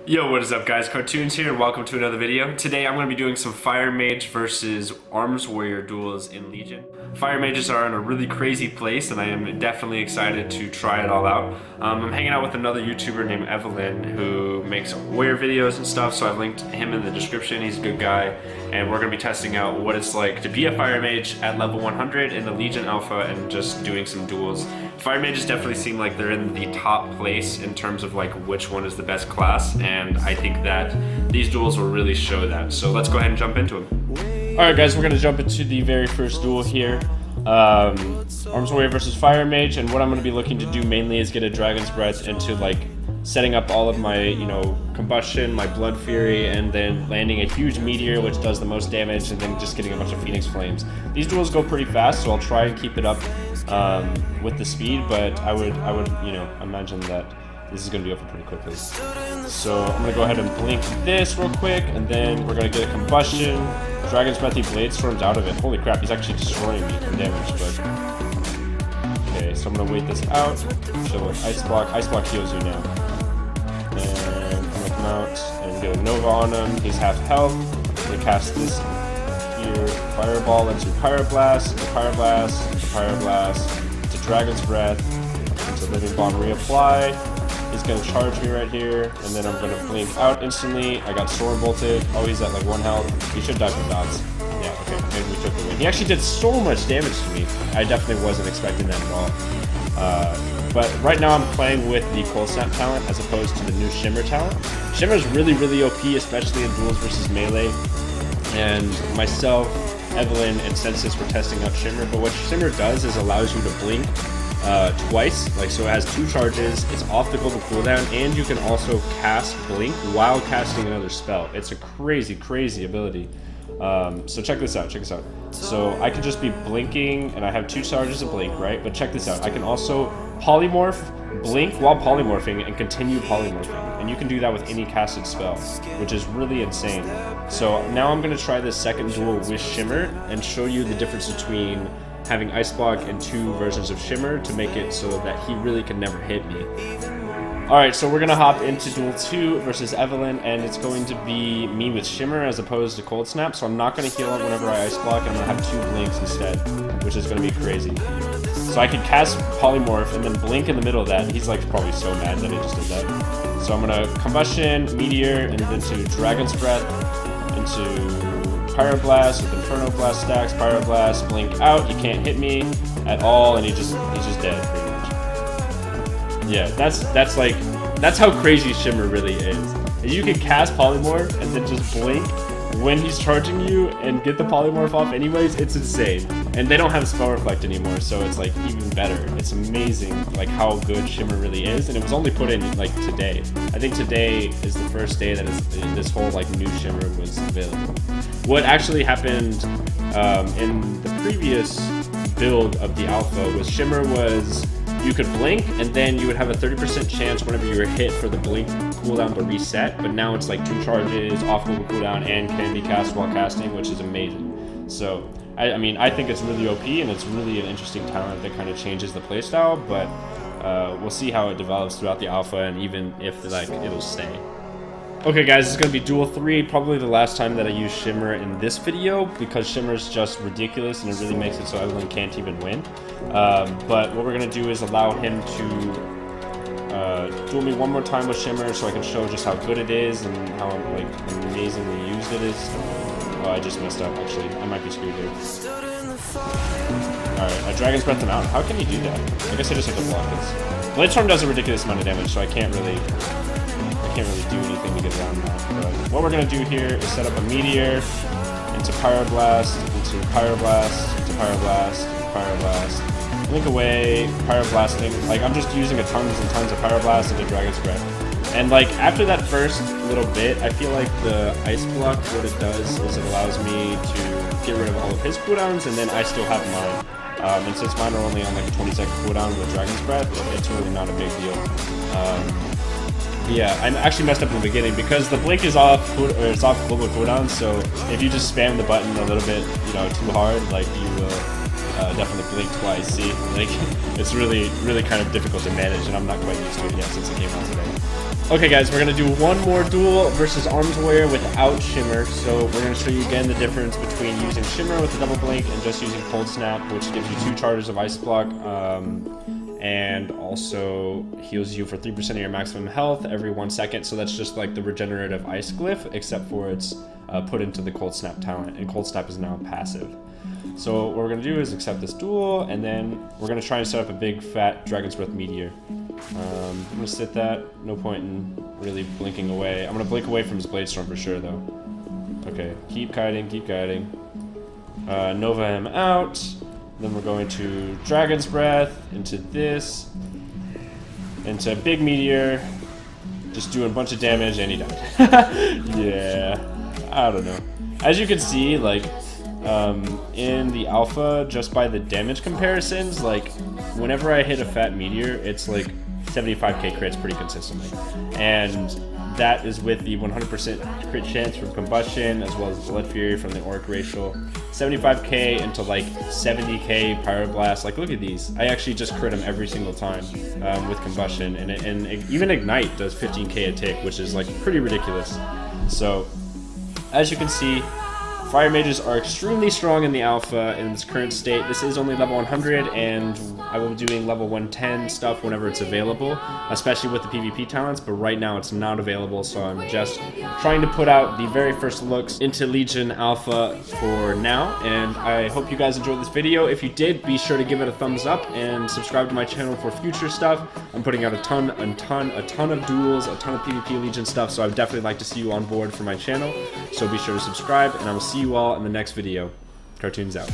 Yo, what is up guys? Cartoons here and welcome to another video. Today I'm going to be doing some Fire Mage versus Arms Warrior duels in Legion. Fire Mages are in a really crazy place and I am definitely excited to try it all out. I'm hanging out with another YouTuber named Evelyn who makes warrior videos and stuff, so I've linked him in the description. He's a good guy and we're going to be testing out what it's like to be a Fire Mage at level 100 in the Legion Alpha and just doing some duels. Fire Mages definitely seem like they're in the top place in terms of like which one is the best class, and I think that these duels will really show that. So let's go ahead and jump into them. Alright guys, we're going to jump into the very first duel here. Arms Warrior versus Fire Mage, and what I'm going to be looking to do mainly is get a Dragon's Breath into like setting up all of my, combustion, my Blood Fury, and then landing a huge meteor which does the most damage, and then just getting a bunch of Phoenix Flames. These duels go pretty fast, so I'll try and keep it up with the speed, but I would imagine that this is going to be over pretty quickly. So I'm going to go ahead and blink this real quick, and then we're going to get a combustion. Dragon's Breath, he Blade Storms out of it. Holy crap, he's actually destroying me from damage, but... Okay, so I'm going to wait this out. Chill with Ice Block. Ice Block heals you now. And I'm going to come out and get a Nova on him. He's half health. I'm going to cast this here. Fireball into Pyroblast, into Pyroblast, into Pyroblast, into Dragon's Breath, into Living Bomb reapply. He's going to charge me right here, and then I'm going to blink out instantly. I got Sword Bolted. Oh, he's at like 1 health. He should die from dots. Yeah, okay, maybe we took the win. He actually did so much damage to me. I definitely wasn't expecting that at all. But right now I'm playing with the Cold Snap talent as opposed to the new Shimmer talent. Shimmer is really, really OP, especially in duels versus melee. And myself, Evelyn, and Census were testing out Shimmer, but what Shimmer does is allows you to blink twice, so it has 2 charges, it's off the global cooldown, and you can also cast Blink while casting another spell. It's a crazy, crazy ability. So check this out, So I could just be blinking, and I have 2 charges of Blink, right? But check this out, I can also polymorph, blink while polymorphing, and continue polymorphing. And you can do that with any casted spell, which is really insane. So now I'm going to try this second duel with Shimmer, and show you the difference between having Ice Block and 2 versions of Shimmer to make it so that he really can never hit me. Alright, so we're going to hop into Duel 2 versus Evelyn, and it's going to be me with Shimmer as opposed to Cold Snap, so I'm not going to heal him whenever I Ice Block, I'm going to have 2 blinks instead, which is going to be crazy. So I can cast Polymorph and then blink in the middle of that, and he's like probably so mad that I just did that. So I'm going to Combustion, Meteor, and then to Dragon's Breath, into Pyroblast with Inferno Blast stacks, Pyroblast, blink out, he can't hit me at all, and he's just dead pretty much. Yeah, that's how crazy Shimmer really is. You can cast Polymorph and then just blink when he's charging you and get the Polymorph off anyways. It's insane. And they don't have Spell Reflect anymore, so it's like even better. It's amazing how good Shimmer really is, and it was only put in today. I think today is the first day that this whole new Shimmer was available. What actually happened in the previous build of the alpha was Shimmer was you could blink, and then you would have a 30% chance whenever you were hit for the blink cooldown to reset, but now it's 2 charges, off global cooldown, and can be cast while casting, which is amazing. So, I mean, I think it's really OP, and it's really an interesting talent that kind of changes the playstyle, but we'll see how it develops throughout the alpha, and even if it'll stay. Okay guys, this is going to be Duel 3, probably the last time that I use Shimmer in this video, because Shimmer's just ridiculous and it really makes it so Evelyn can't even win. But what we're going to do is allow him to duel me one more time with Shimmer so I can show just how good it is and how amazingly used it is. Oh, I just messed up actually, I might be screwed here. Alright, I Dragon's Breath him out. How can you do that? I guess I just have to block this. Blade Storm does a ridiculous amount of damage, so I can't really do anything to get around that. But what we're going to do here is set up a Meteor into Pyroblast, into Pyroblast, into Pyroblast, into Pyroblast. Blink away, Pyroblasting. I'm just using tons and tons of Pyroblast into Dragon's Breath. And after that first little bit, I feel like the Ice Block, what it does is it allows me to get rid of all of his cooldowns, and then I still have mine. And since mine are only on a 20-second cooldown with Dragon's Breath, it's really not a big deal. Yeah, I actually messed up in the beginning because the blink is off global cooldown, so if you just spam the button a little bit, too hard, you will definitely blink twice. See, it's really kind of difficult to manage, and I'm not quite used to it yet since it came out today. Okay guys, we're gonna do one more duel versus Arms Warrior without Shimmer. So we're gonna show you again the difference between using Shimmer with the double blink and just using Cold Snap, which gives you 2 charges of Ice Block, and also heals you for 3% of your maximum health every 1 second. So that's just like the regenerative Ice Glyph, except for it's put into the Cold Snap talent, and Cold Snap is now passive. So what we're gonna do is accept this duel, and then we're gonna try and set up a big fat Dragon's Breath Meteor. I'm gonna sit that. No point in really blinking away. I'm gonna blink away from his Blade Storm for sure, though. Okay, keep kiting, keep kiting. Nova him out. Then we're going to Dragon's Breath into this, into Big Meteor. Just doing a bunch of damage, and he died. Yeah, I don't know. As you can see, like, in the alpha, just by the damage comparisons, like, whenever I hit a fat meteor, it's like 75k crits pretty consistently, and that is with the 100% crit chance from Combustion, as well as Blood Fury from the Auric Racial. 75k into like 70k Pyroblast. Like, look at these. I actually just crit him every single time with Combustion, and even Ignite does 15k a tick, which is like pretty ridiculous. So, as you can see, Fire Mages are extremely strong in the alpha in its current state. This is only level 100, and I will be doing level 110 stuff whenever it's available, especially with the PvP talents, but right now it's not available, so I'm just trying to put out the very first looks into Legion Alpha for now, and I hope you guys enjoyed this video. If you did, be sure to give it a thumbs up and subscribe to my channel for future stuff. I'm putting out a ton of duels, a ton of PvP Legion stuff, so I would definitely like to see you on board for my channel, so be sure to subscribe, and I will see you all in the next video. Cartoons out.